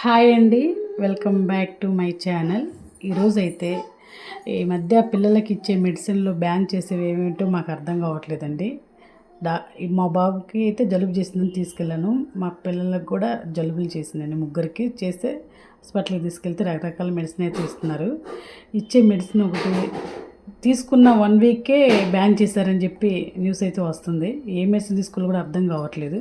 Hi అండి, welcome back to my channel. ఈరోజైతే ఈ మధ్య పిల్లలకి ఇచ్చే మెడిసిన్లో బ్యాన్ చేసేవి ఏమిటో మాకు అర్థం కావట్లేదండి. మా బాబుకి అయితే జలుబు చేసిందని తీసుకెళ్ళాను. మా పిల్లలకు కూడా జలుబులు చేసిందండి, ముగ్గురికి చేస్తే హాస్పిటల్కి తీసుకెళ్తే రకరకాల మెడిసిన్ అయితే ఇస్తున్నారు. ఇచ్చే మెడిసిన్ ఒకటి తీసుకున్న 1 వీకే బ్యాన్ చేశారని చెప్పి న్యూస్ అయితే వస్తుంది. ఏ మెడిసిన్ తీసుకోవాలో కూడా అర్థం కావట్లేదు.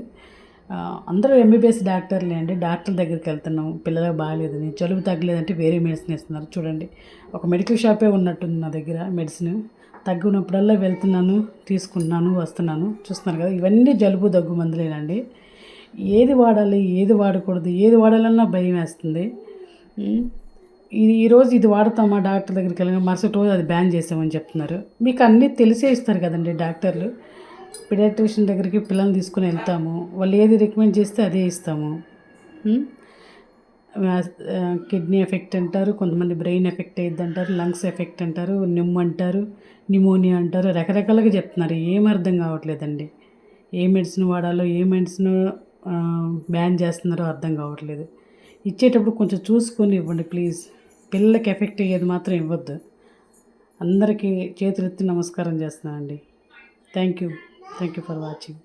అందరూ ఎంబీబీఎస్ డాక్టర్లే అండి. డాక్టర్ దగ్గరికి వెళ్తున్నాం, పిల్లలకు బాగాలేదని, జలుబు తగ్గలేదంటే వేరే మెడిసిన్ ఇస్తున్నారు. చూడండి, ఒక మెడికల్ షాపే ఉన్నట్టుంది నా దగ్గర. మెడిసిన్ తగ్గినప్పుడల్లా వెళ్తున్నాను, తీసుకుంటున్నాను, వస్తున్నాను. చూస్తున్నారు కదా, ఇవన్నీ జలుబు దగ్గు మందులేనండి. ఏది వాడాలి, ఏది వాడకూడదు, ఏది వాడాలన్నా భయం వేస్తుంది. ఈరోజు ఇది వాడతామా డాక్టర్ దగ్గరికి వెళ్ళిన మరుసటి రోజు అది బ్యాన్ చేసామని చెప్తున్నారు. మీకు అన్నీ తెలిసే ఇస్తారు కదండి డాక్టర్లు. పిడియాట్రిషియన్ దగ్గరికి పిల్లల్ని తీసుకుని వెళ్తాము, వాళ్ళు ఏది రికమెండ్ చేస్తే అదే ఇస్తాము. కిడ్నీ ఎఫెక్ట్ అంటారు, కొంతమంది బ్రెయిన్ ఎఫెక్ట్ అయ్యిద్ది అంటారు, లంగ్స్ ఎఫెక్ట్ అంటారు, నిమ్ము అంటారు, నిమోనియా అంటారు, రకరకాలుగా చెప్తున్నారు. ఏం అర్థం కావట్లేదండి. ఏ మెడిసిన్ వాడాలో, ఏ మెడిసిన్ బ్యాన్ చేస్తున్నారో అర్థం కావట్లేదు. ఇచ్చేటప్పుడు కొంచెం చూసుకొని ఇవ్వండి ప్లీజ్. పిల్లలకి ఎఫెక్ట్ అయ్యేది మాత్రం ఇవ్వద్దు. అందరికీ చేతులెత్తి నమస్కారం చేస్తున్నానండి. Thank you for watching.